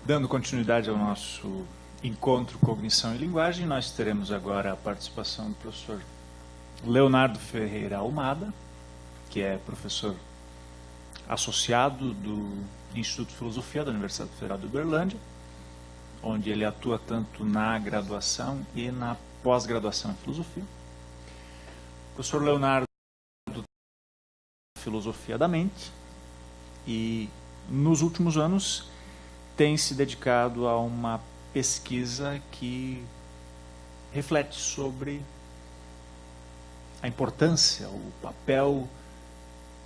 Dando continuidade ao nosso encontro Cognição e Linguagem, nós teremos agora a participação do professor Leonardo Ferreira Almada, que é professor associado do Instituto de Filosofia da Universidade Federal de Uberlândia, onde ele atua tanto na graduação e na pós-graduação em filosofia. O professor Leonardo Filosofia da Mente e, nos últimos anos, tem se dedicado a uma pesquisa que reflete sobre a importância, o papel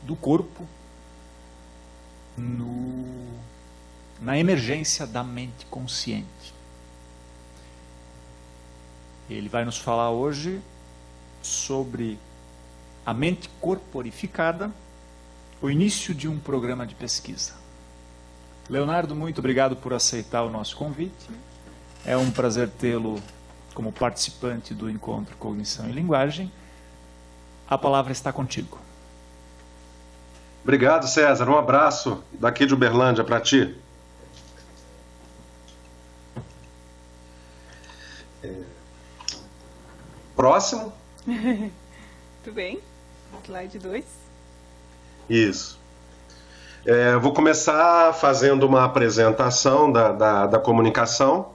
do corpo na emergência da mente consciente. Ele vai nos falar hoje sobre a mente corporificada, o início de um programa de pesquisa. Leonardo, muito obrigado por aceitar o nosso convite. É um prazer tê-lo como participante do encontro Cognição e Linguagem. A palavra está contigo. Obrigado, César. Um abraço daqui de Uberlândia para ti. Próximo. Tudo bem. Slide 2. Isso. Vou começar fazendo uma apresentação da comunicação.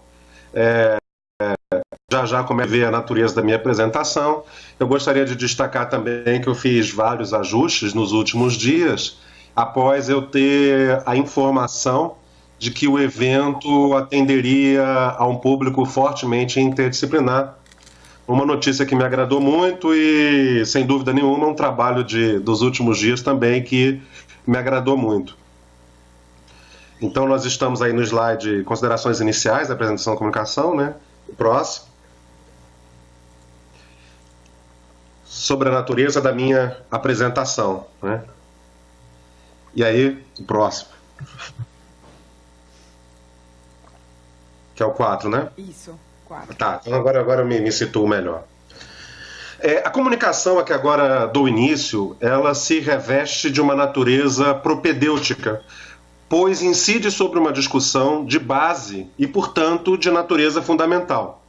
Já como é ver a natureza da minha apresentação. Eu gostaria de destacar também que eu fiz vários ajustes nos últimos dias, após eu ter a informação de que o evento atenderia a um público fortemente interdisciplinar. Uma notícia que me agradou muito e, sem dúvida nenhuma, um trabalho dos últimos dias também que me agradou muito. Então, nós estamos aí no slide Considerações Iniciais da Apresentação da Comunicação, né? O próximo. Sobre a natureza da minha apresentação, né? E aí, o próximo. Que é o 4, né? Isso, 4. Tá, então agora eu me situo melhor. A comunicação a que agora dou início, ela se reveste de uma natureza propedêutica, pois incide sobre uma discussão de base e, portanto, de natureza fundamental.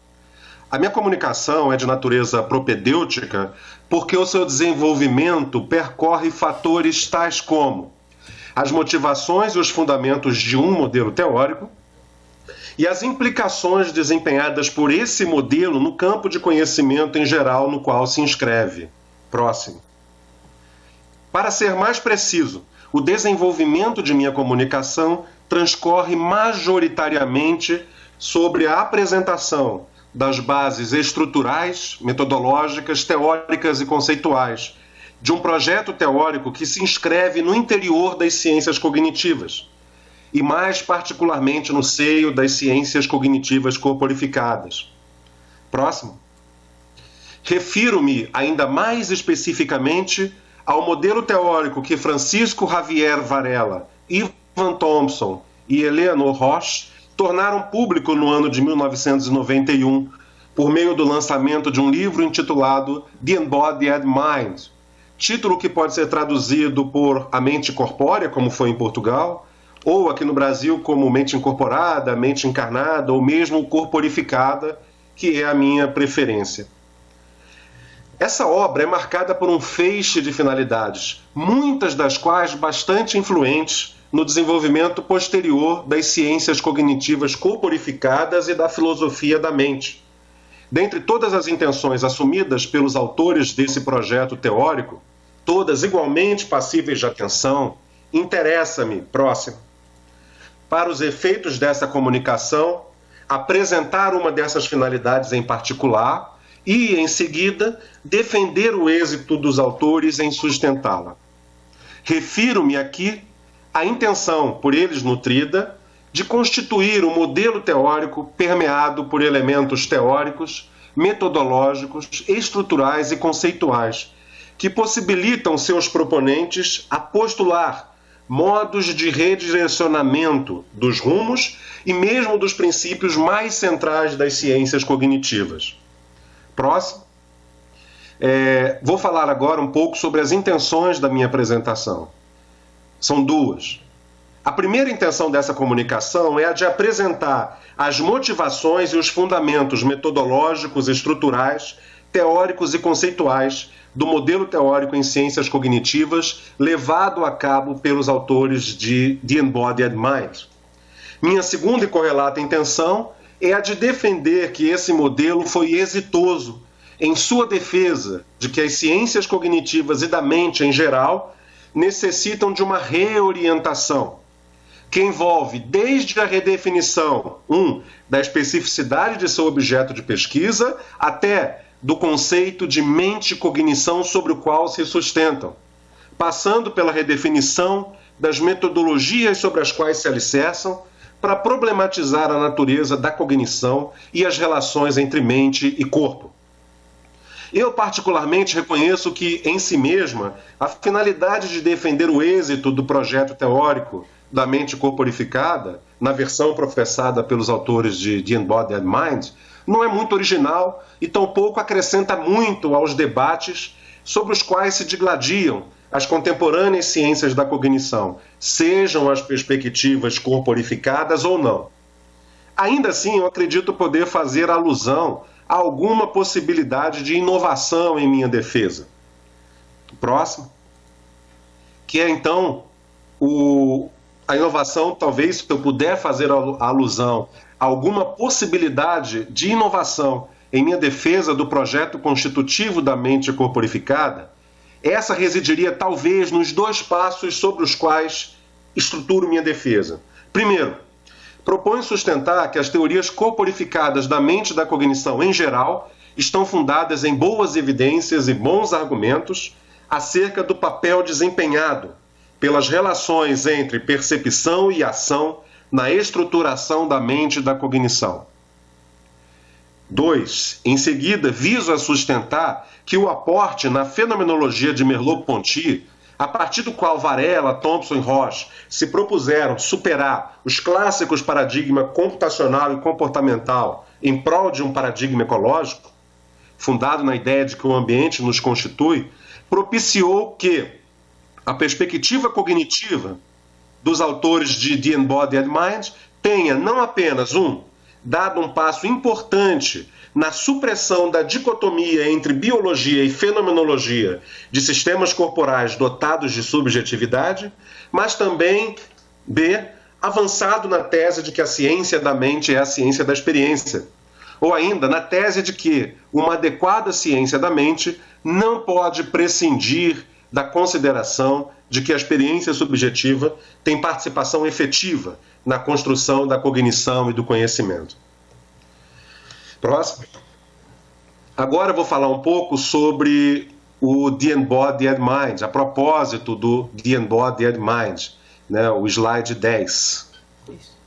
A minha comunicação é de natureza propedêutica porque o seu desenvolvimento percorre fatores tais como as motivações e os fundamentos de um modelo teórico e as implicações desempenhadas por esse modelo no campo de conhecimento em geral no qual se inscreve. Próximo. Para ser mais preciso, o desenvolvimento de minha comunicação transcorre majoritariamente sobre a apresentação das bases estruturais, metodológicas, teóricas e conceituais de um projeto teórico que se inscreve no interior das ciências cognitivas e mais particularmente no seio das ciências cognitivas corporificadas. Próximo. Refiro-me ainda mais especificamente ao modelo teórico que Francisco Javier Varela, Ivan Thompson e Eleanor Roche tornaram público no ano de 1991, por meio do lançamento de um livro intitulado The Embodied Mind, título que pode ser traduzido por A Mente Corpórea, como foi em Portugal, ou aqui no Brasil como Mente Incorporada, Mente Encarnada, ou mesmo Corporificada, que é a minha preferência. Essa obra é marcada por um feixe de finalidades, muitas das quais bastante influentes no desenvolvimento posterior das ciências cognitivas corporificadas e da filosofia da mente. Dentre todas as intenções assumidas pelos autores desse projeto teórico, todas igualmente passíveis de atenção, interessa-me, próximo, para os efeitos dessa comunicação, apresentar uma dessas finalidades em particular e, em seguida, defender o êxito dos autores em sustentá-la. Refiro-me aqui à intenção, por eles nutrida, de constituir um modelo teórico permeado por elementos teóricos, metodológicos, estruturais e conceituais, que possibilitam seus proponentes a postular modos de redirecionamento dos rumos e mesmo dos princípios mais centrais das ciências cognitivas. Próximo. Vou falar agora um pouco sobre as intenções da minha apresentação. São duas. A primeira intenção dessa comunicação é a de apresentar as motivações e os fundamentos metodológicos, estruturais, teóricos e conceituais do modelo teórico em ciências cognitivas levado a cabo pelos autores de The Embodied Mind. Minha segunda e correlata intenção é a de defender que esse modelo foi exitoso em sua defesa de que as ciências cognitivas e da mente em geral necessitam de uma reorientação, que envolve desde a redefinição, da especificidade de seu objeto de pesquisa, até do conceito de mente-cognição sobre o qual se sustentam, passando pela redefinição das metodologias sobre as quais se alicerçam, para problematizar a natureza da cognição e as relações entre mente e corpo. Eu particularmente reconheço que, em si mesma, a finalidade de defender o êxito do projeto teórico da mente corporificada, na versão professada pelos autores de The Embodied Mind, não é muito original e tampouco acrescenta muito aos debates sobre os quais se digladiam as contemporâneas ciências da cognição, sejam as perspectivas corporificadas ou não. Ainda assim, eu acredito poder fazer alusão a alguma possibilidade de inovação em minha defesa. Próximo. Que é, então, a inovação, talvez, se eu puder fazer alusão a alguma possibilidade de inovação em minha defesa do projeto constitutivo da mente corporificada, essa residiria talvez nos dois passos sobre os quais estruturo minha defesa. Primeiro, proponho sustentar que as teorias corporificadas da mente e da cognição em geral estão fundadas em boas evidências e bons argumentos acerca do papel desempenhado pelas relações entre percepção e ação na estruturação da mente e da cognição. 2. Em seguida, viso a sustentar que o aporte na fenomenologia de Merleau-Ponty, a partir do qual Varela, Thompson e Roche se propuseram superar os clássicos paradigmas computacional e comportamental em prol de um paradigma ecológico, fundado na ideia de que o ambiente nos constitui, propiciou que a perspectiva cognitiva dos autores de The Embodied Mind tenha não apenas dado um passo importante na supressão da dicotomia entre biologia e fenomenologia de sistemas corporais dotados de subjetividade, mas também, avançado na tese de que a ciência da mente é a ciência da experiência, ou ainda na tese de que uma adequada ciência da mente não pode prescindir da consideração de que a experiência subjetiva tem participação efetiva na construção da cognição e do conhecimento. Próximo. Agora eu vou falar um pouco sobre o The Embodied Mind, a propósito do The Embodied Mind, né, o slide 10. Isso.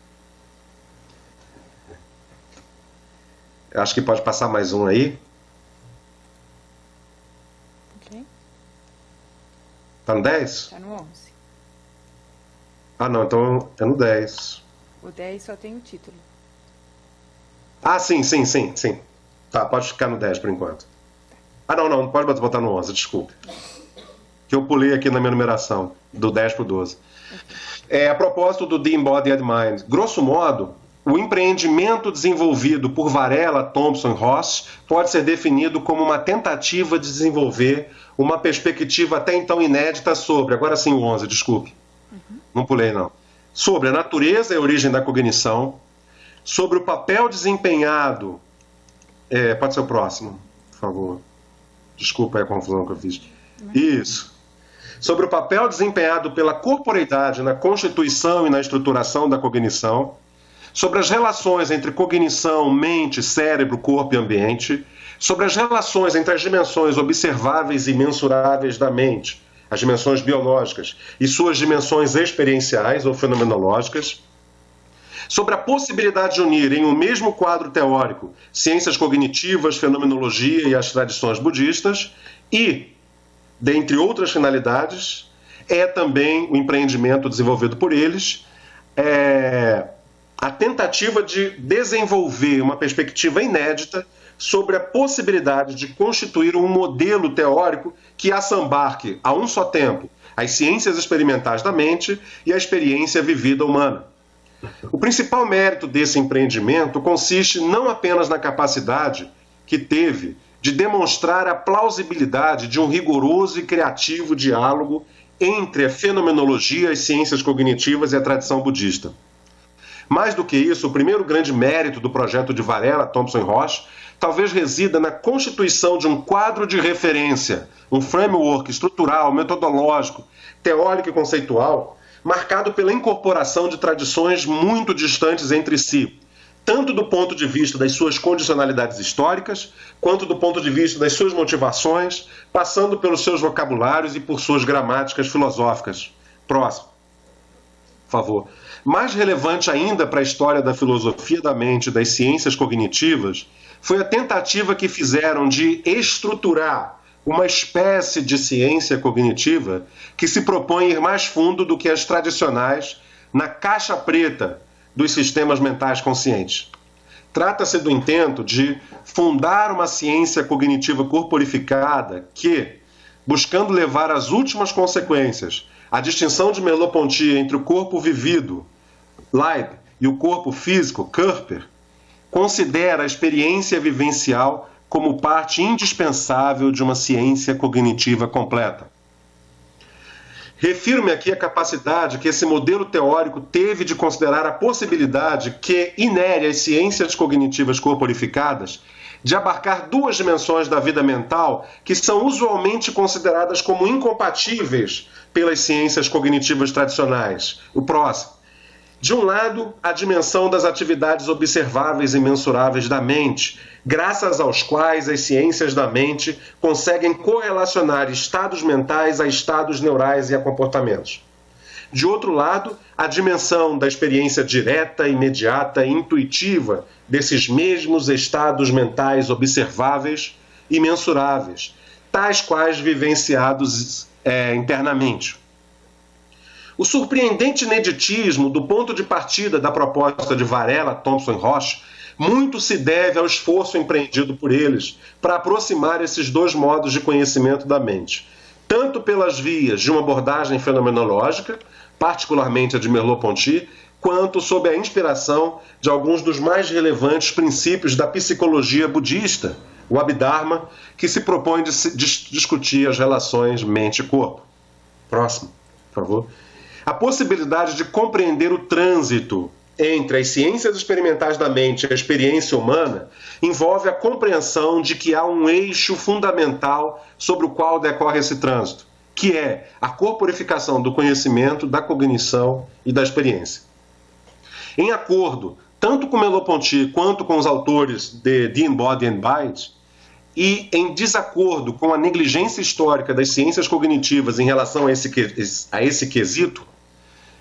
Eu acho que pode passar mais um aí. Ok. Tá no 10? Está no 11. Ah, não, então é no 10. O 10 só tem o título. Ah, sim. Tá, pode ficar no 10 por enquanto. Ah, não pode botar no 11, desculpe. Que eu pulei aqui na minha numeração, do 10 para o 12. A propósito do The Embodied Mind, grosso modo, o empreendimento desenvolvido por Varela, Thompson e Roche pode ser definido como uma tentativa de desenvolver uma perspectiva até então inédita sobre, agora sim o 11, desculpe, não pulei não, sobre a natureza e a origem da cognição, sobre o papel desempenhado, pode ser o próximo, por favor, desculpa aí a confusão que eu fiz, isso, sobre o papel desempenhado pela corporeidade na constituição e na estruturação da cognição, sobre as relações entre cognição, mente, cérebro, corpo e ambiente, sobre as relações entre as dimensões observáveis e mensuráveis da mente, as dimensões biológicas, e suas dimensões experienciais ou fenomenológicas, sobre a possibilidade de unir em um mesmo quadro teórico ciências cognitivas, fenomenologia e as tradições budistas, e, dentre outras finalidades, é também o empreendimento desenvolvido por eles, a tentativa de desenvolver uma perspectiva inédita sobre a possibilidade de constituir um modelo teórico que assambarque, a um só tempo, as ciências experimentais da mente e a experiência vivida humana. O principal mérito desse empreendimento consiste não apenas na capacidade que teve de demonstrar a plausibilidade de um rigoroso e criativo diálogo entre a fenomenologia, as ciências cognitivas e a tradição budista. Mais do que isso, o primeiro grande mérito do projeto de Varela, Thompson e Roche, talvez resida na constituição de um quadro de referência, um framework estrutural, metodológico, teórico e conceitual, marcado pela incorporação de tradições muito distantes entre si, tanto do ponto de vista das suas condicionalidades históricas, quanto do ponto de vista das suas motivações, passando pelos seus vocabulários e por suas gramáticas filosóficas. Próximo, por favor. Mais relevante ainda para a história da filosofia da mente e das ciências cognitivas foi a tentativa que fizeram de estruturar uma espécie de ciência cognitiva que se propõe ir mais fundo do que as tradicionais na caixa preta dos sistemas mentais conscientes. Trata-se do intento de fundar uma ciência cognitiva corporificada que, buscando levar às últimas consequências a distinção de Merleau-Ponty entre o corpo vivido, Leib, e o corpo físico, Körper, considera a experiência vivencial como parte indispensável de uma ciência cognitiva completa. Refiro-me aqui à capacidade que esse modelo teórico teve de considerar a possibilidade que inere às ciências cognitivas corporificadas de abarcar duas dimensões da vida mental que são usualmente consideradas como incompatíveis pelas ciências cognitivas tradicionais. O próximo. De um lado, a dimensão das atividades observáveis e mensuráveis da mente, graças aos quais as ciências da mente conseguem correlacionar estados mentais a estados neurais e a comportamentos. De outro lado, a dimensão da experiência direta, imediata e intuitiva desses mesmos estados mentais observáveis e mensuráveis, tais quais vivenciados internamente. O surpreendente ineditismo do ponto de partida da proposta de Varela, Thompson e Roche muito se deve ao esforço empreendido por eles para aproximar esses dois modos de conhecimento da mente, tanto pelas vias de uma abordagem fenomenológica, particularmente a de Merleau-Ponty, quanto sob a inspiração de alguns dos mais relevantes princípios da psicologia budista, o Abhidharma, que se propõe de discutir as relações mente e corpo. Próximo, por favor. A possibilidade de compreender o trânsito entre as ciências experimentais da mente e a experiência humana envolve a compreensão de que há um eixo fundamental sobre o qual decorre esse trânsito, que é a corporificação do conhecimento, da cognição e da experiência. Em acordo tanto com Merleau-Ponty quanto com os autores de In Body and Mind, e em desacordo com a negligência histórica das ciências cognitivas em relação a esse quesito,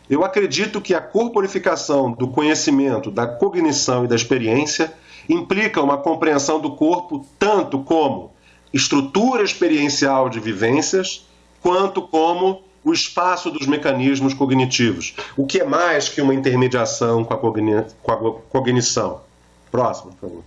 eu acredito que a corporificação do conhecimento, da cognição e da experiência implica uma compreensão do corpo tanto como estrutura experiencial de vivências, quanto como o espaço dos mecanismos cognitivos, o que é mais que uma intermediação com a cognição. Próximo, por favor.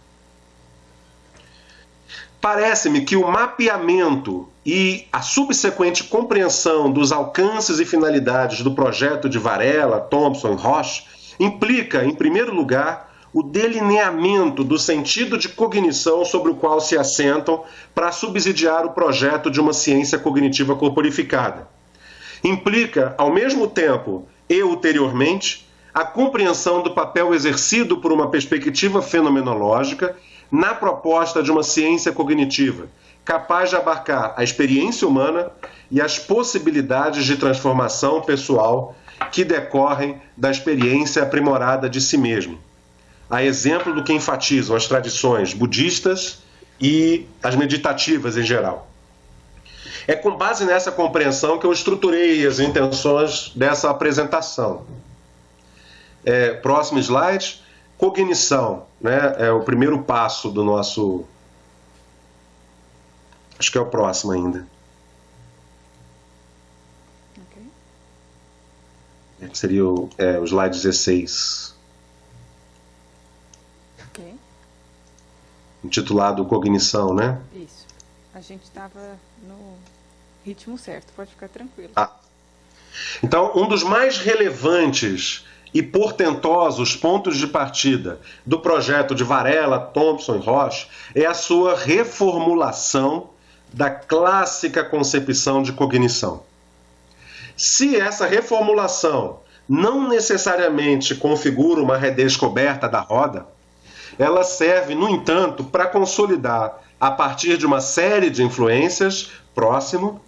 Parece-me que o mapeamento e a subsequente compreensão dos alcances e finalidades do projeto de Varela, Thompson e Roche implica, em primeiro lugar, o delineamento do sentido de cognição sobre o qual se assentam para subsidiar o projeto de uma ciência cognitiva corporificada. Implica, ao mesmo tempo e ulteriormente, a compreensão do papel exercido por uma perspectiva fenomenológica na proposta de uma ciência cognitiva, capaz de abarcar a experiência humana e as possibilidades de transformação pessoal que decorrem da experiência aprimorada de si mesmo. A exemplo do que enfatizam as tradições budistas e as meditativas em geral. É com base nessa compreensão que eu estruturei as intenções dessa apresentação. Próximo slide. Cognição, né? É o primeiro passo do nosso... Acho que é o próximo ainda. Okay. Seria o slide 16. Ok. Intitulado Cognição, né? Isso. A gente estava no ritmo certo, pode ficar tranquilo. Então, um dos mais relevantes e portentosos pontos de partida do projeto de Varela, Thompson e Roche é a sua reformulação da clássica concepção de cognição. Se essa reformulação não necessariamente configura uma redescoberta da roda, ela serve, no entanto, para consolidar, a partir de uma série de influências, próximo,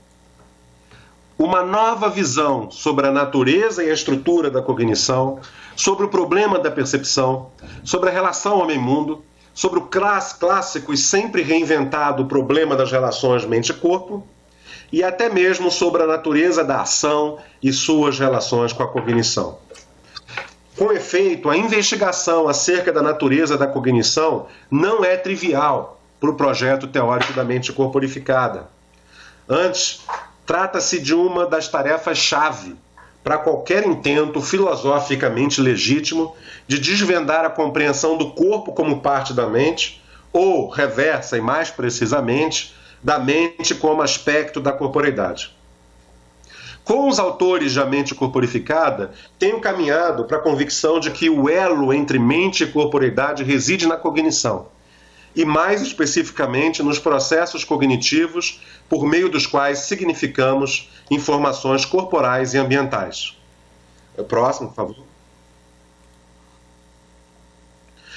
uma nova visão sobre a natureza e a estrutura da cognição, sobre o problema da percepção, sobre a relação homem-mundo, sobre o clássico e sempre reinventado problema das relações mente-corpo, e até mesmo sobre a natureza da ação e suas relações com a cognição. Com efeito, a investigação acerca da natureza da cognição não é trivial para o projeto teórico da mente corporificada. Antes, trata-se de uma das tarefas-chave para qualquer intento filosoficamente legítimo de desvendar a compreensão do corpo como parte da mente, ou, reversa e mais precisamente, da mente como aspecto da corporeidade. Com os autores da mente corporificada, tenho caminhado para a convicção de que o elo entre mente e corporeidade reside na cognição, e mais especificamente nos processos cognitivos por meio dos quais significamos informações corporais e ambientais. Próximo, por favor.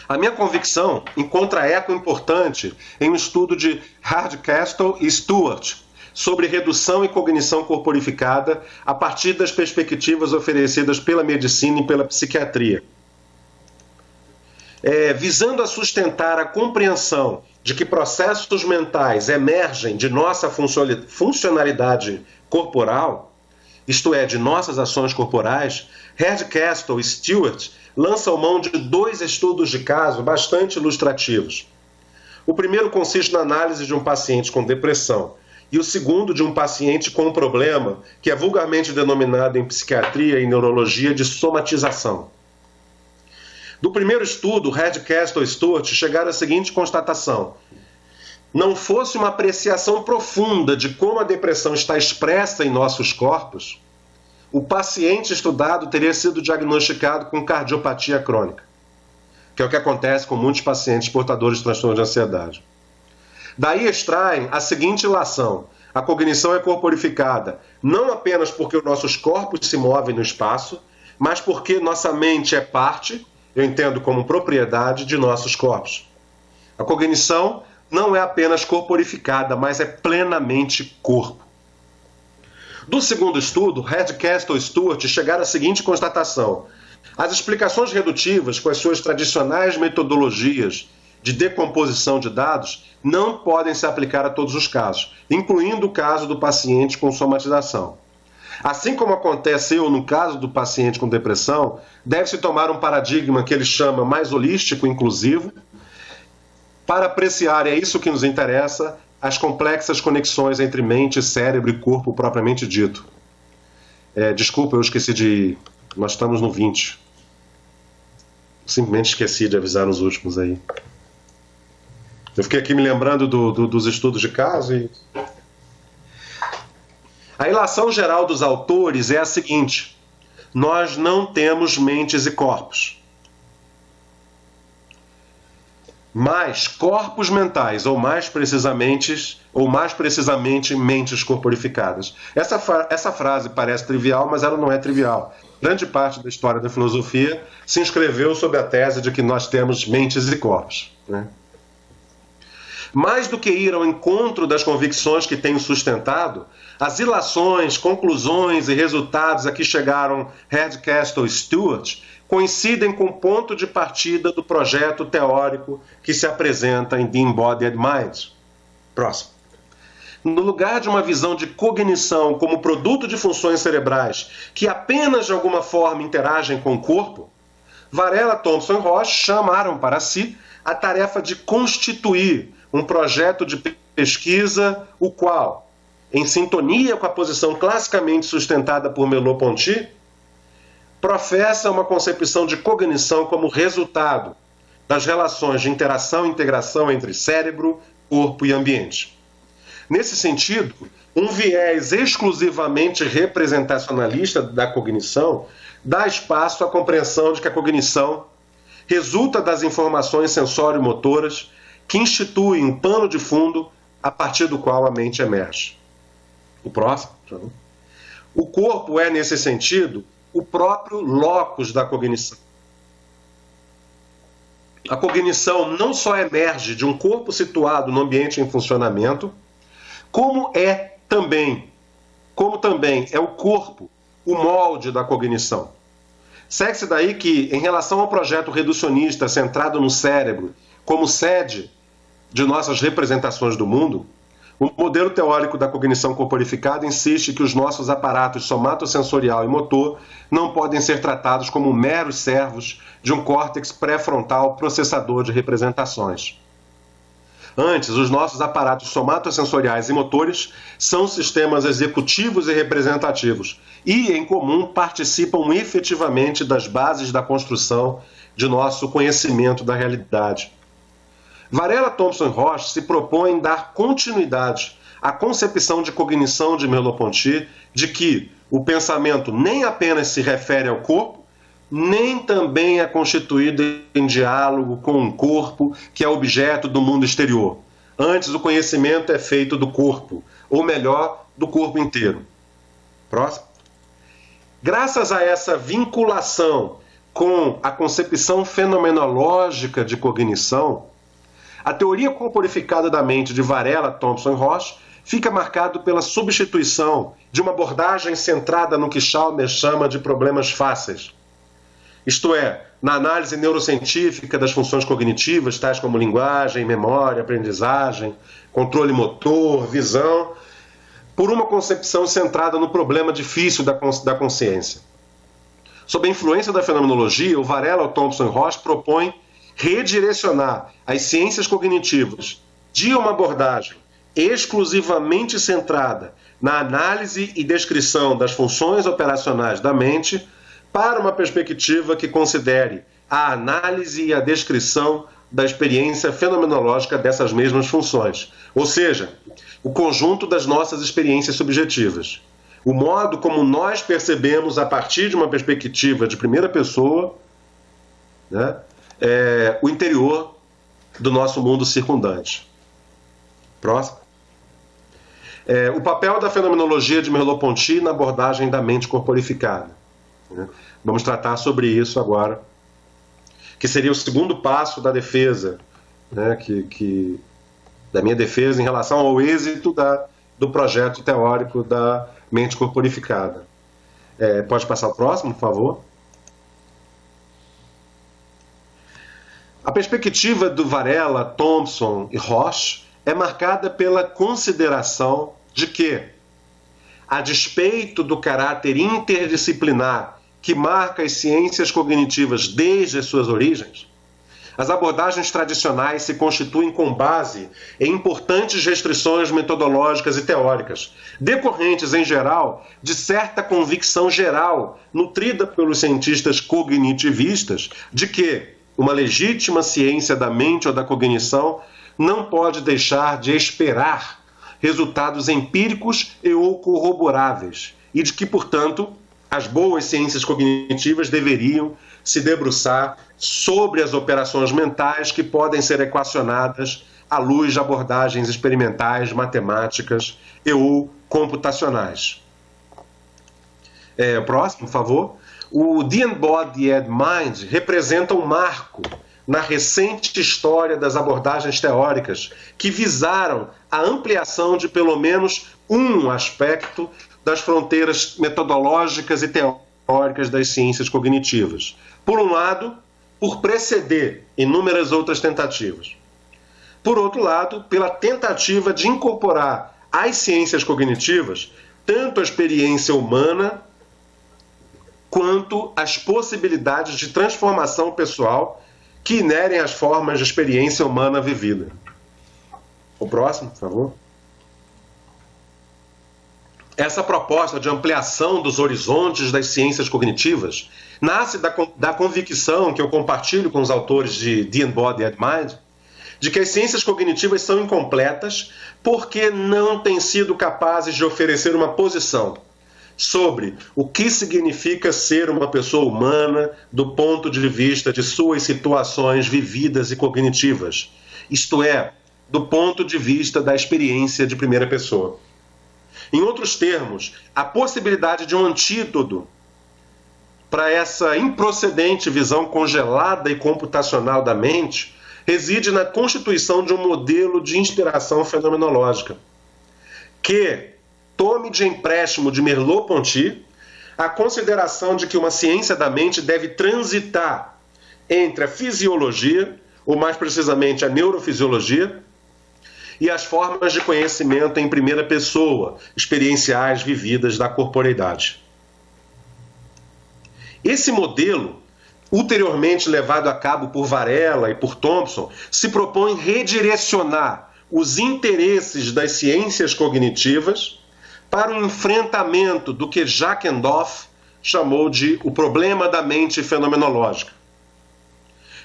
A minha convicção encontra eco importante em um estudo de Hardcastle e Stewart sobre redução e cognição corporificada a partir das perspectivas oferecidas pela medicina e pela psiquiatria. Visando a sustentar a compreensão de que processos mentais emergem de nossa funcionalidade corporal, isto é, de nossas ações corporais, Hardcastle e Stewart lançam mão de 2 estudos de caso bastante ilustrativos. O primeiro consiste na análise de um paciente com depressão e o segundo de um paciente com um problema que é vulgarmente denominado em psiquiatria e neurologia de somatização. Do primeiro estudo, Hardcastle e Stewart chegaram à seguinte constatação: não fosse uma apreciação profunda de como a depressão está expressa em nossos corpos, o paciente estudado teria sido diagnosticado com cardiopatia crônica, que é o que acontece com muitos pacientes portadores de transtorno de ansiedade. Daí extraem a seguinte ilação: a cognição é corporificada não apenas porque os nossos corpos se movem no espaço, mas porque nossa mente é parte, eu entendo como propriedade, de nossos corpos. A cognição não é apenas corporificada, mas é plenamente corpo. Do segundo estudo, Hardcastle e Stewart chegaram à seguinte constatação: as explicações redutivas, com as suas tradicionais metodologias de decomposição de dados, não podem se aplicar a todos os casos, incluindo o caso do paciente com somatização. Assim como aconteceu no caso do paciente com depressão, deve-se tomar um paradigma que ele chama mais holístico, inclusivo, para apreciar, é isso que nos interessa, as complexas conexões entre mente, cérebro e corpo propriamente dito. Desculpa, eu esqueci de... Nós estamos no 20. Simplesmente esqueci de avisar os últimos aí. Eu fiquei aqui me lembrando dos estudos de caso e... A ilação geral dos autores é a seguinte: nós não temos mentes e corpos, mas corpos mentais, ou mais precisamente mentes corporificadas. Essa frase parece trivial, mas ela não é trivial. Grande parte da história da filosofia se inscreveu sob a tese de que nós temos mentes e corpos, né? Mais do que ir ao encontro das convicções que tenho sustentado, as ilações, conclusões e resultados a que chegaram Hardcastle e Stewart coincidem com o ponto de partida do projeto teórico que se apresenta em The Embodied Mind. Próximo. No lugar de uma visão de cognição como produto de funções cerebrais que apenas de alguma forma interagem com o corpo, Varela, Thompson e Roche chamaram para si a tarefa de constituir um projeto de pesquisa, o qual, em sintonia com a posição classicamente sustentada por Merleau-Ponty, professa uma concepção de cognição como resultado das relações de interação e integração entre cérebro, corpo e ambiente. Nesse sentido, Um viés exclusivamente representacionalista da cognição dá espaço à compreensão de que a cognição resulta das informações sensório-motoras que instituem um pano de fundo a partir do qual a mente emerge. O próximo. O corpo é, nesse sentido, o próprio locus da cognição. A cognição não só emerge de um corpo situado no ambiente em funcionamento, como também é o corpo o molde da cognição. Segue-se daí que, em relação ao projeto reducionista centrado no cérebro como sede de nossas representações do mundo, o modelo teórico da cognição corporificada insiste que os nossos aparatos somatosensorial e motor não podem ser tratados como meros servos de um córtex pré-frontal processador de representações. Antes, os nossos aparatos somatosensoriais e motores são sistemas executivos e representativos e, em comum, participam efetivamente das bases da construção de nosso conhecimento da realidade. Varela, Thompson e Roche se propõem dar continuidade à concepção de cognição de Merleau-Ponty de que o pensamento nem apenas se refere ao corpo, nem também é constituído em diálogo com um corpo que é objeto do mundo exterior. Antes, o conhecimento é feito do corpo, ou melhor, do corpo inteiro. Próximo. Graças a essa vinculação com a concepção fenomenológica de cognição, a teoria corporificada da mente de Varela, Thompson e Roche fica marcado pela substituição de uma abordagem centrada no que Chalmers chama de problemas fáceis. Isto é, na análise neurocientífica das funções cognitivas, tais como linguagem, memória, aprendizagem, controle motor, visão, por uma concepção centrada no problema difícil da consciência. Sob a influência da fenomenologia, o Varela, o Thompson e Roche propõem redirecionar as ciências cognitivas de uma abordagem exclusivamente centrada na análise e descrição das funções operacionais da mente para uma perspectiva que considere a análise e a descrição da experiência fenomenológica dessas mesmas funções, ou seja, o conjunto das nossas experiências subjetivas. O modo como nós percebemos a partir de uma perspectiva de primeira pessoa, né, o interior do nosso mundo circundante. Próximo. O papel da fenomenologia de Merleau-Ponty na abordagem da mente corporificada. Vamos tratar sobre isso agora, que seria o segundo passo da defesa, né, da minha defesa em relação ao êxito do projeto teórico da mente corporificada. Pode passar o próximo, por favor? A perspectiva do Varela, Thompson e Roche é marcada pela consideração de que, a despeito do caráter interdisciplinar que marca as ciências cognitivas desde as suas origens, as abordagens tradicionais se constituem com base em importantes restrições metodológicas e teóricas, decorrentes, em geral, de certa convicção geral, nutrida pelos cientistas cognitivistas, de que uma legítima ciência da mente ou da cognição não pode deixar de esperar resultados empíricos e ou corroboráveis, e de que, portanto, as boas ciências cognitivas deveriam se debruçar sobre as operações mentais que podem ser equacionadas à luz de abordagens experimentais, matemáticas e ou computacionais. Próximo, por favor. O The Embodied Mind representa um marco na recente história das abordagens teóricas que visaram a ampliação de pelo menos um aspecto das fronteiras metodológicas e teóricas das ciências cognitivas. Por um lado, por preceder inúmeras outras tentativas. Por outro lado, pela tentativa de incorporar às ciências cognitivas tanto a experiência humana quanto as possibilidades de transformação pessoal que inerem às formas de experiência humana vivida. O próximo, por favor. Essa proposta de ampliação dos horizontes das ciências cognitivas nasce da convicção que eu compartilho com os autores de The Embodied Mind de que as ciências cognitivas são incompletas porque não têm sido capazes de oferecer uma posição sobre o que significa ser uma pessoa humana do ponto de vista de suas situações vividas e cognitivas, isto é, do ponto de vista da experiência de primeira pessoa. Em outros termos, a possibilidade de um antídoto para essa improcedente visão congelada e computacional da mente reside na constituição de um modelo de inspiração fenomenológica que tome de empréstimo de Merleau-Ponty a consideração de que uma ciência da mente deve transitar entre a fisiologia, ou mais precisamente a neurofisiologia, e as formas de conhecimento em primeira pessoa, experienciais vividas da corporeidade. Esse modelo, ulteriormente levado a cabo por Varela e por Thompson, se propõe redirecionar os interesses das ciências cognitivas para o enfrentamento do que Jacques Endoff chamou de o problema da mente fenomenológica.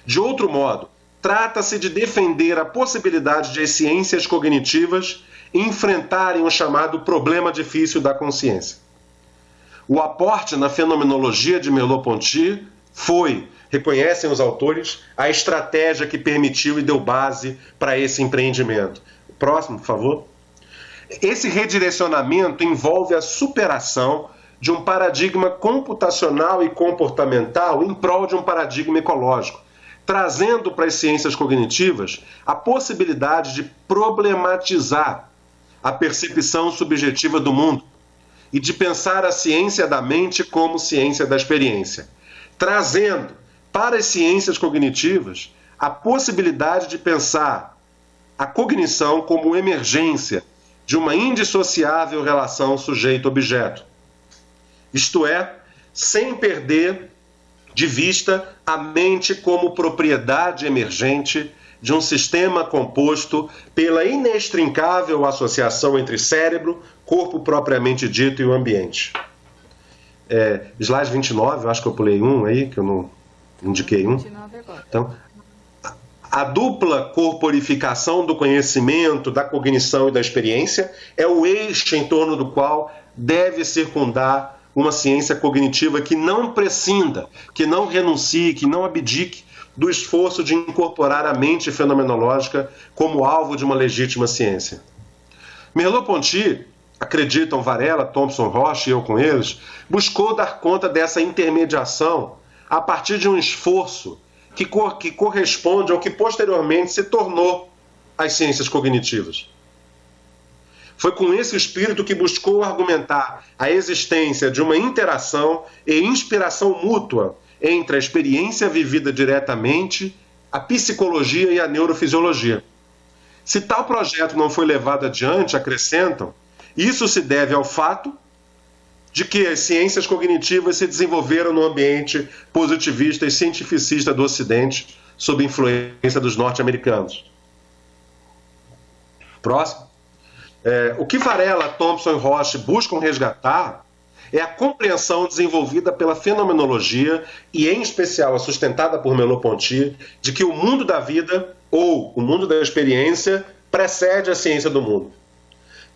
De outro modo, trata-se de defender a possibilidade de as ciências cognitivas enfrentarem o chamado problema difícil da consciência. O aporte na fenomenologia de Merleau-Ponty foi, reconhecem os autores, a estratégia que permitiu e deu base para esse empreendimento. Próximo, por favor. Esse redirecionamento envolve a superação de um paradigma computacional e comportamental em prol de um paradigma ecológico, trazendo para as ciências cognitivas a possibilidade de problematizar a percepção subjetiva do mundo e de pensar a ciência da mente como ciência da experiência, trazendo para as ciências cognitivas a possibilidade de pensar a cognição como emergência de uma indissociável relação sujeito-objeto. Isto é, sem perder de vista a mente como propriedade emergente de um sistema composto pela inextrincável associação entre cérebro, corpo propriamente dito e o ambiente. Slide 29, eu acho que eu pulei um aí, que eu não indiquei um. 29 agora. Então, a dupla corporificação do conhecimento, da cognição e da experiência é o eixo em torno do qual deve circundar uma ciência cognitiva que não prescinda, que não renuncie, que não abdique do esforço de incorporar a mente fenomenológica como alvo de uma legítima ciência. Merleau-Ponty, acreditam Varela, Thompson, Roche e eu com eles, buscou dar conta dessa intermediação a partir de um esforço que corresponde ao que posteriormente se tornou as ciências cognitivas. Foi com esse espírito que buscou argumentar a existência de uma interação e inspiração mútua entre a experiência vivida diretamente, a psicologia e a neurofisiologia. Se tal projeto não foi levado adiante, acrescentam, isso se deve ao fato de que as ciências cognitivas se desenvolveram no ambiente positivista e cientificista do Ocidente, sob influência dos norte-americanos. Próximo. O que Varela, Thompson e Roche buscam resgatar é a compreensão desenvolvida pela fenomenologia e, em especial, a sustentada por Merleau-Ponty, de que o mundo da vida, ou o mundo da experiência, precede a ciência do mundo.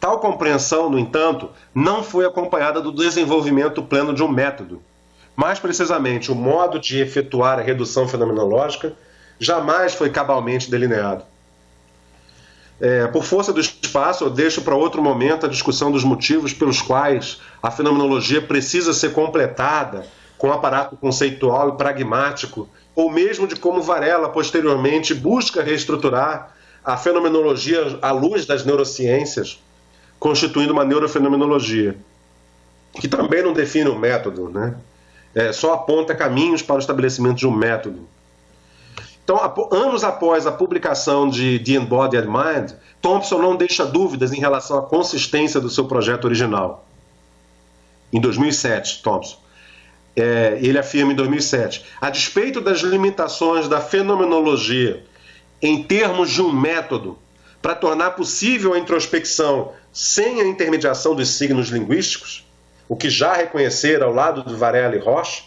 Tal compreensão, no entanto, não foi acompanhada do desenvolvimento pleno de um método. Mais precisamente, o modo de efetuar a redução fenomenológica jamais foi cabalmente delineado. Por força do espaço, eu deixo para outro momento a discussão dos motivos pelos quais a fenomenologia precisa ser completada com um aparato conceitual e pragmático, ou mesmo de como Varela, posteriormente, busca reestruturar a fenomenologia à luz das neurociências, constituindo uma neurofenomenologia, que também não define um método, né? Só aponta caminhos para o estabelecimento de um método. Então, anos após a publicação de The Embodied Mind, Thompson não deixa dúvidas em relação à consistência do seu projeto original. Em 2007, Thompson. Ele afirma em 2007, a despeito das limitações da fenomenologia em termos de um método para tornar possível a introspecção sem a intermediação dos signos linguísticos, o que já reconheceram ao lado de Varela e Roche,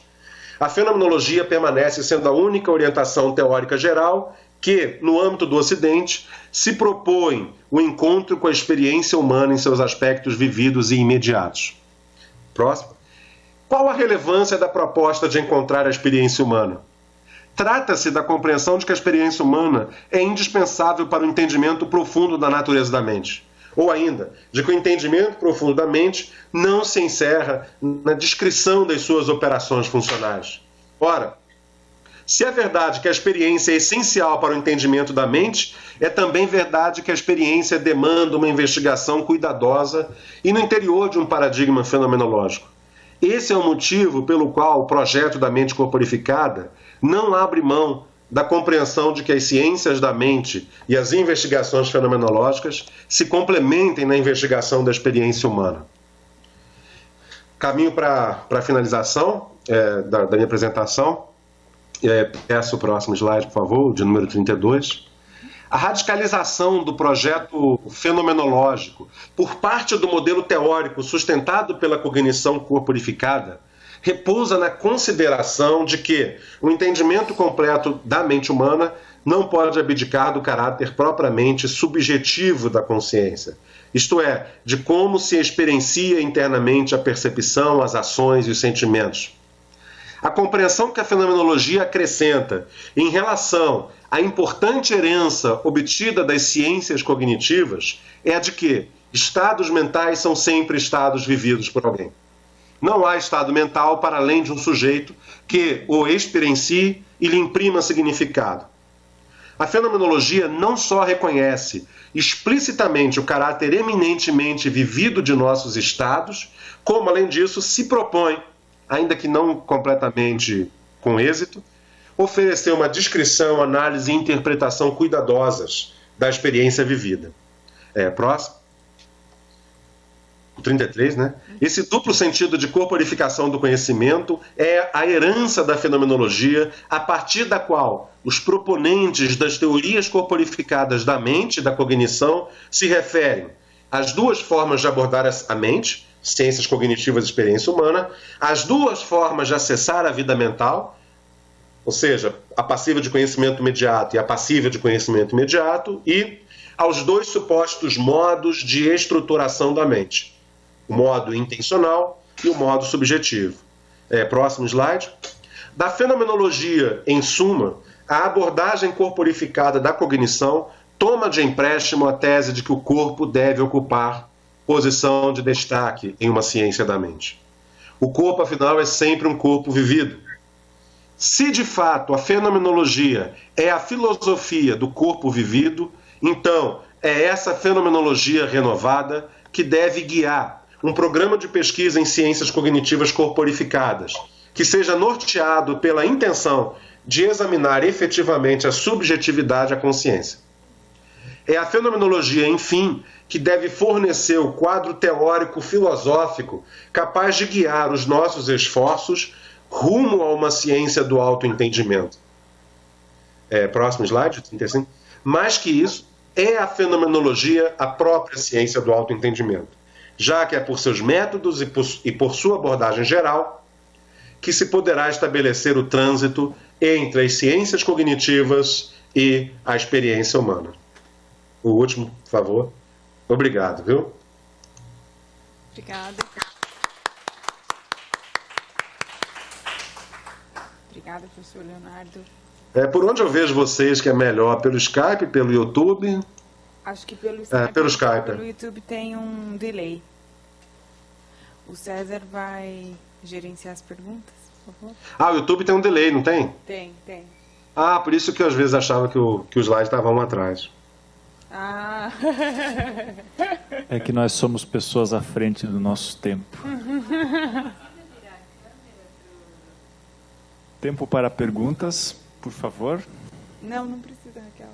a fenomenologia permanece sendo a única orientação teórica geral que, no âmbito do Ocidente, se propõe o encontro com a experiência humana em seus aspectos vividos e imediatos. Próximo. Qual a relevância da proposta de encontrar a experiência humana? Trata-se da compreensão de que a experiência humana é indispensável para o entendimento profundo da natureza da mente. Ou ainda, de que o entendimento profundo da mente não se encerra na descrição das suas operações funcionais. Ora, se é verdade que a experiência é essencial para o entendimento da mente, é também verdade que a experiência demanda uma investigação cuidadosa e no interior de um paradigma fenomenológico. Esse é o motivo pelo qual o projeto da mente corporificada não abre mão da compreensão de que as ciências da mente e as investigações fenomenológicas se complementem na investigação da experiência humana. Caminho para a finalização da minha apresentação. Peço o próximo slide, por favor, de número 32. A radicalização do projeto fenomenológico por parte do modelo teórico sustentado pela cognição corporificada repousa na consideração de que o entendimento completo da mente humana não pode abdicar do caráter propriamente subjetivo da consciência, isto é, de como se experiencia internamente a percepção, as ações e os sentimentos. A compreensão que a fenomenologia acrescenta em relação à importante herança obtida das ciências cognitivas é a de que estados mentais são sempre estados vividos por alguém. Não há estado mental para além de um sujeito que o experiencie e lhe imprima significado. A fenomenologia não só reconhece explicitamente o caráter eminentemente vivido de nossos estados, como, além disso, se propõe, ainda que não completamente com êxito, oferecer uma descrição, análise e interpretação cuidadosas da experiência vivida. Próximo. O 33, né? Esse duplo sentido de corporificação do conhecimento é a herança da fenomenologia, a partir da qual os proponentes das teorias corporificadas da mente e da cognição se referem às duas formas de abordar a mente, ciências cognitivas e experiência humana, as duas formas de acessar a vida mental, ou seja, a passiva de conhecimento imediato e a passiva de conhecimento imediato, e aos dois supostos modos de estruturação da mente, o modo intencional e o modo subjetivo. Próximo slide. Da fenomenologia, em suma, a abordagem corporificada da cognição toma de empréstimo a tese de que o corpo deve ocupar posição de destaque em uma ciência da mente. O corpo, afinal, é sempre um corpo vivido. Se, de fato, a fenomenologia é a filosofia do corpo vivido, então é essa fenomenologia renovada que deve guiar um programa de pesquisa em ciências cognitivas corporificadas, que seja norteado pela intenção de examinar efetivamente a subjetividade da consciência. É a fenomenologia, enfim, que deve fornecer o quadro teórico-filosófico capaz de guiar os nossos esforços rumo a uma ciência do autoentendimento. Próximo slide, 35. Mais que isso, é a fenomenologia a própria ciência do autoentendimento, já que é por seus métodos e por sua abordagem geral que se poderá estabelecer o trânsito entre as ciências cognitivas e a experiência humana. O último, por favor. Obrigado, viu? Obrigada. Obrigada, professor Leonardo. Por onde eu vejo vocês que é melhor? Pelo Skype, pelo YouTube? Acho que pelo Skype. Pelo Skype. Pelo YouTube tem um delay. O César vai gerenciar as perguntas, por favor. O YouTube tem um delay, não tem? Tem. Por isso que eu às vezes achava que os slides estavam atrás. É que nós somos pessoas à frente do nosso tempo. Tempo para perguntas, por favor. Não precisa, Raquel.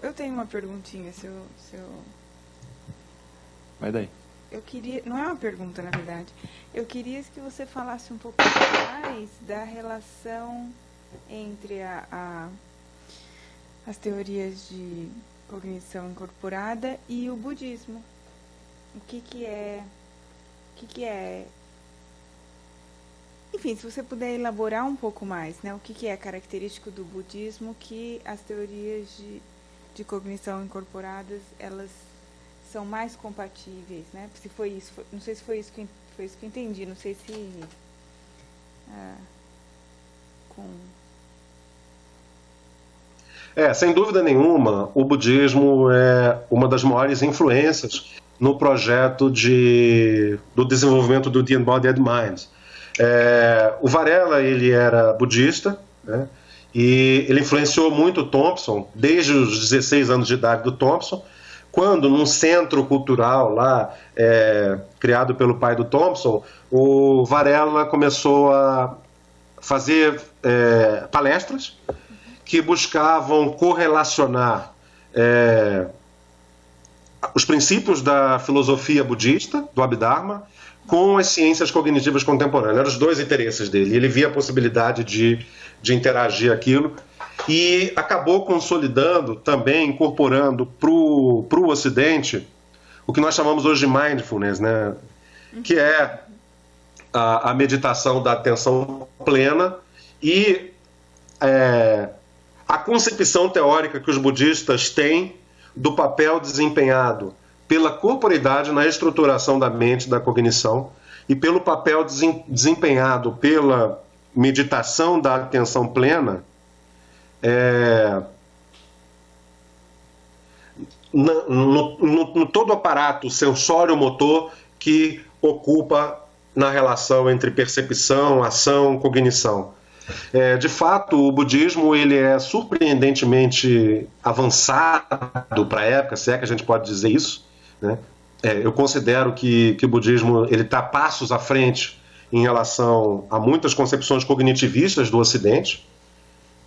Eu tenho uma perguntinha, se eu... Vai daí. Eu queria... Não é uma pergunta, na verdade. Eu queria que você falasse um pouco mais da relação entre as teorias de cognição incorporada e o budismo. O que é Enfim, se você puder elaborar um pouco mais, né, o que é característico do budismo que as teorias de cognição incorporadas, elas são mais compatíveis, né? Se foi isso, não sei se foi isso que eu entendi, não sei se Sem dúvida nenhuma, o budismo é uma das maiores influências no projeto do desenvolvimento do The Embodied Mind. O Varela, ele era budista, né? E ele influenciou muito o Thompson, desde os 16 anos de idade do Thompson, quando num centro cultural lá, criado pelo pai do Thompson, o Varela começou a fazer palestras que buscavam correlacionar os princípios da filosofia budista, do Abhidharma, com as ciências cognitivas contemporâneas. Eram os dois interesses dele. Ele via a possibilidade de interagir aquilo e acabou consolidando, também incorporando para o Ocidente o que nós chamamos hoje de mindfulness, né? Que é a meditação da atenção plena e a concepção teórica que os budistas têm do papel desempenhado pela corporeidade na estruturação da mente, da cognição, e pelo papel desempenhado pela meditação da atenção plena no todo o aparato sensório-motor que ocupa na relação entre percepção, ação, cognição. De fato, o budismo ele é surpreendentemente avançado para a época, se é que a gente pode dizer isso, né? Eu considero que o budismo está passos à frente em relação a muitas concepções cognitivistas do Ocidente,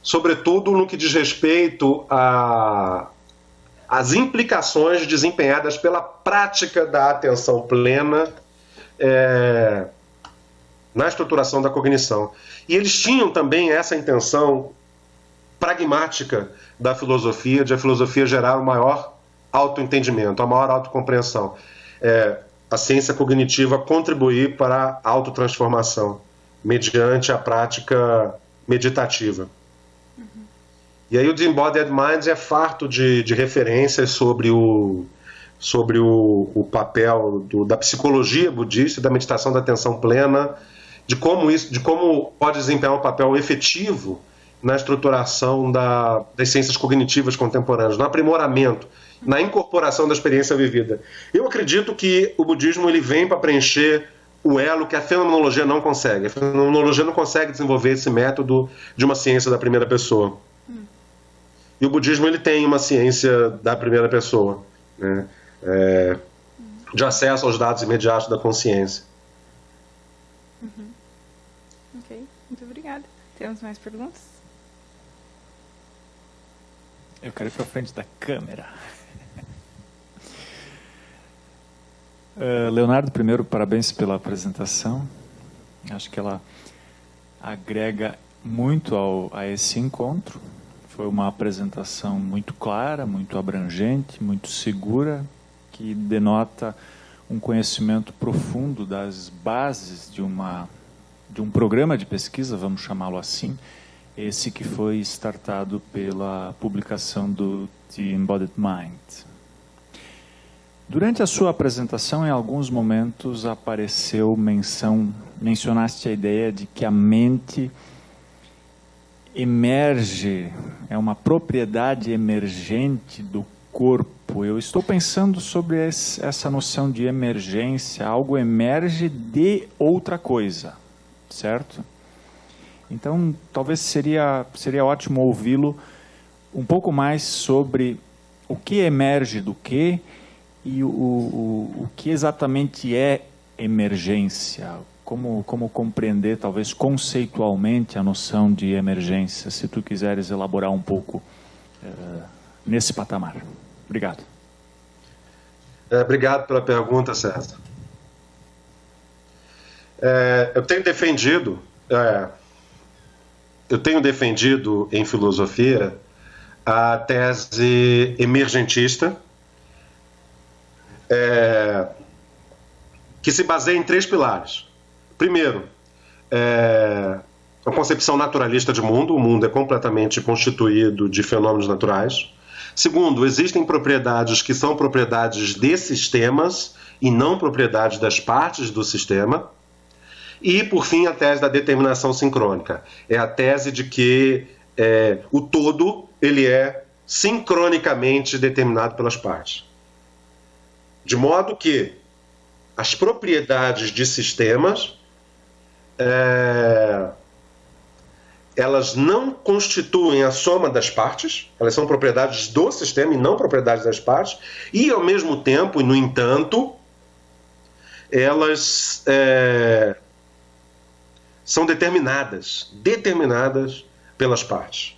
sobretudo no que diz respeito às implicações desempenhadas pela prática da atenção plena na estruturação da cognição. E eles tinham também essa intenção pragmática da filosofia, de a filosofia gerar o maior autoentendimento, a maior autocompreensão. A ciência cognitiva contribuir para a autotransformação mediante a prática meditativa. E aí o The Embodied Mind é farto de referências sobre o papel da psicologia budista, da meditação da atenção plena, de como pode desempenhar um papel efetivo na estruturação das ciências cognitivas contemporâneas, no aprimoramento, na incorporação da experiência vivida. Eu acredito que o budismo ele vem para preencher o elo que a fenomenologia não consegue. A fenomenologia não consegue desenvolver esse método de uma ciência da primeira pessoa. E o budismo ele tem uma ciência da primeira pessoa, né? De acesso aos dados imediatos da consciência. Ok, muito obrigada. Temos mais perguntas? Eu quero ir para frente da câmera. Leonardo, primeiro, parabéns pela apresentação. Acho que ela agrega muito a esse encontro. Foi uma apresentação muito clara, muito abrangente, muito segura, que denota um conhecimento profundo das bases de um programa de pesquisa, vamos chamá-lo assim, esse que foi startado pela publicação do The Embodied Mind. Durante a sua apresentação, em alguns momentos mencionaste a ideia de que a mente emerge, é uma propriedade emergente do corpo. Eu estou pensando sobre essa noção de emergência, algo emerge de outra coisa, certo? Então, talvez seria ótimo ouvi-lo um pouco mais sobre o que emerge do que e o que exatamente é emergência. Como compreender, talvez, conceitualmente a noção de emergência, se tu quiseres elaborar um pouco nesse patamar. Obrigado. Obrigado pela pergunta, César. Eu tenho defendido em filosofia a tese emergentista, que se baseia em 3 pilares. Primeiro, uma concepção naturalista de mundo. O mundo é completamente constituído de fenômenos naturais. Segundo, existem propriedades que são propriedades de sistemas e não propriedades das partes do sistema. E, por fim, a tese da determinação sincrônica. É a tese de que o todo ele é sincronicamente determinado pelas partes. De modo que as propriedades de sistemas elas não constituem a soma das partes, elas são propriedades do sistema e não propriedades das partes, e ao mesmo tempo, e no entanto, elas são determinadas pelas partes.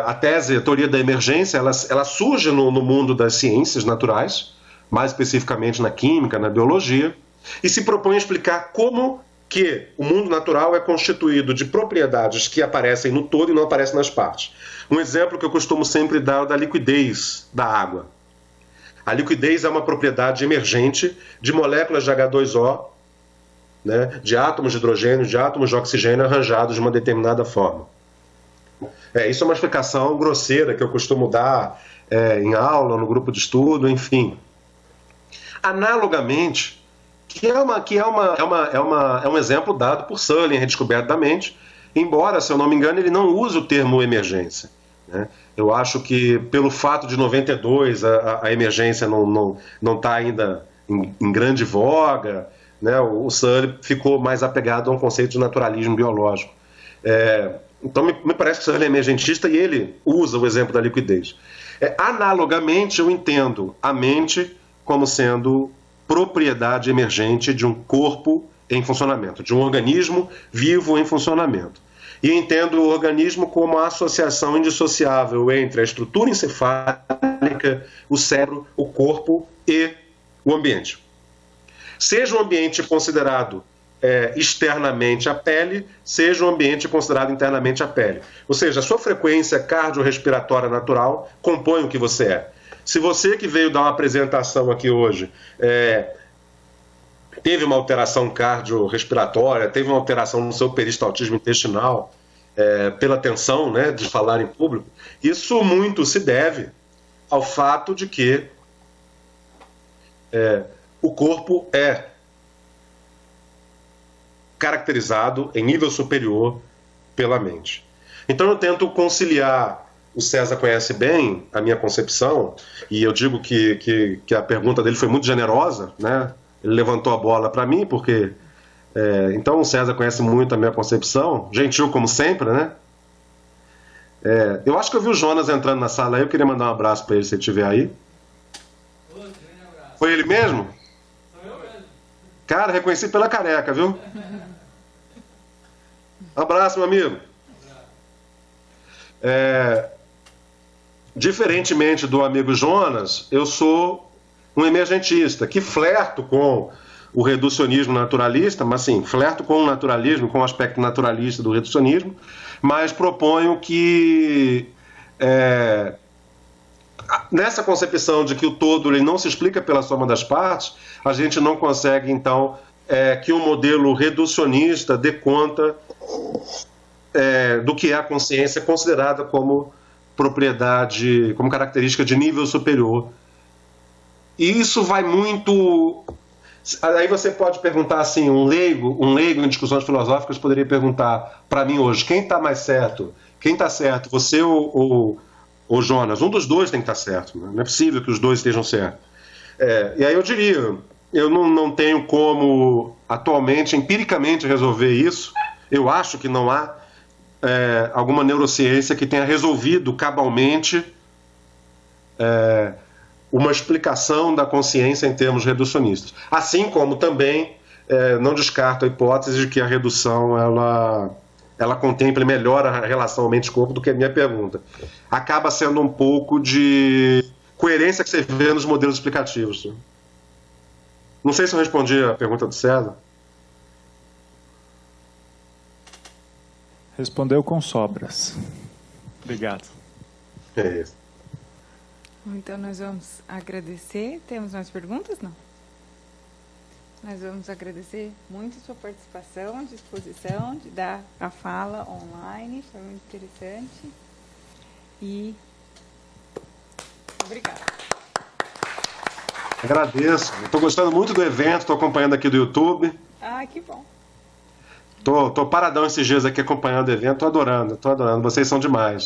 A tese, a teoria da emergência, ela surge no mundo das ciências naturais, mais especificamente na química, na biologia, e se propõe a explicar como que o mundo natural é constituído de propriedades que aparecem no todo e não aparecem nas partes. Um exemplo que eu costumo sempre dar é o da liquidez da água. A liquidez é uma propriedade emergente de moléculas de H2O, né, de átomos de hidrogênio, de átomos de oxigênio arranjados de uma determinada forma. Isso é uma explicação grosseira que eu costumo dar em aula, no grupo de estudo, enfim. Analogamente, que é um exemplo dado por Sully em Redescoberta da Mente, embora, se eu não me engano, ele não usa o termo emergência, né? Eu acho que, pelo fato de 92 a emergência não está ainda em grande voga, né? O Sully ficou mais apegado a um conceito de naturalismo biológico. Então, me parece que o Sully é emergentista e ele usa o exemplo da liquidez. Analogamente, eu entendo a mente como sendo propriedade emergente de um corpo em funcionamento, de um organismo vivo em funcionamento. E entendo o organismo como a associação indissociável entre a estrutura encefálica, o cérebro, o corpo e o ambiente. Seja o ambiente considerado externamente a pele, seja o ambiente considerado internamente a pele. Ou seja, a sua frequência cardiorrespiratória natural compõe o que você é. Se você que veio dar uma apresentação aqui hoje teve uma alteração cardiorrespiratória, teve uma alteração no seu peristaltismo intestinal, pela tensão, né, de falar em público, isso muito se deve ao fato de que o corpo é caracterizado em nível superior pela mente. Então eu tento conciliar. O César conhece bem a minha concepção, e eu digo que a pergunta dele foi muito generosa, né? Ele levantou a bola para mim, porque... então o César conhece muito a minha concepção, gentil como sempre, né? Eu acho que eu vi o Jonas entrando na sala aí, eu queria mandar um abraço para ele, se ele estiver aí. Foi ele mesmo? Sou eu mesmo. Cara, reconheci pela careca, viu? Abraço, meu amigo. Diferentemente do amigo Jonas, eu sou um emergentista, que flerto com o reducionismo naturalista, mas sim, flerto com o naturalismo, com o aspecto naturalista do reducionismo, mas proponho que nessa concepção de que o todo ele não se explica pela soma das partes, a gente não consegue, então, que um modelo reducionista dê conta do que é a consciência considerada como propriedade, como característica de nível superior. E isso vai muito... Aí você pode perguntar assim, um leigo em discussões filosóficas poderia perguntar para mim hoje, quem está mais certo? Quem está certo, você ou Jonas? Um dos dois tem que estar certo, né? Não é possível que os dois estejam certos. E aí eu diria, eu não tenho como atualmente, empiricamente, resolver isso. Eu acho que não há alguma neurociência que tenha resolvido cabalmente uma explicação da consciência em termos reducionistas. Assim como também não descarto a hipótese de que a redução ela contemple melhor a relação mente-corpo do que a minha pergunta. Acaba sendo um pouco de coerência que você vê nos modelos explicativos. Não sei se eu respondi a pergunta do César. Respondeu com sobras. Obrigado. É isso. Então nós vamos agradecer. Temos mais perguntas? Não? Nós vamos agradecer muito a sua participação, disposição de dar a fala online, foi muito interessante. E obrigada. Agradeço. Estou gostando muito do evento, estou acompanhando aqui do YouTube. Ah, que bom. Tô paradão esses dias aqui acompanhando o evento, tô adorando, vocês são demais.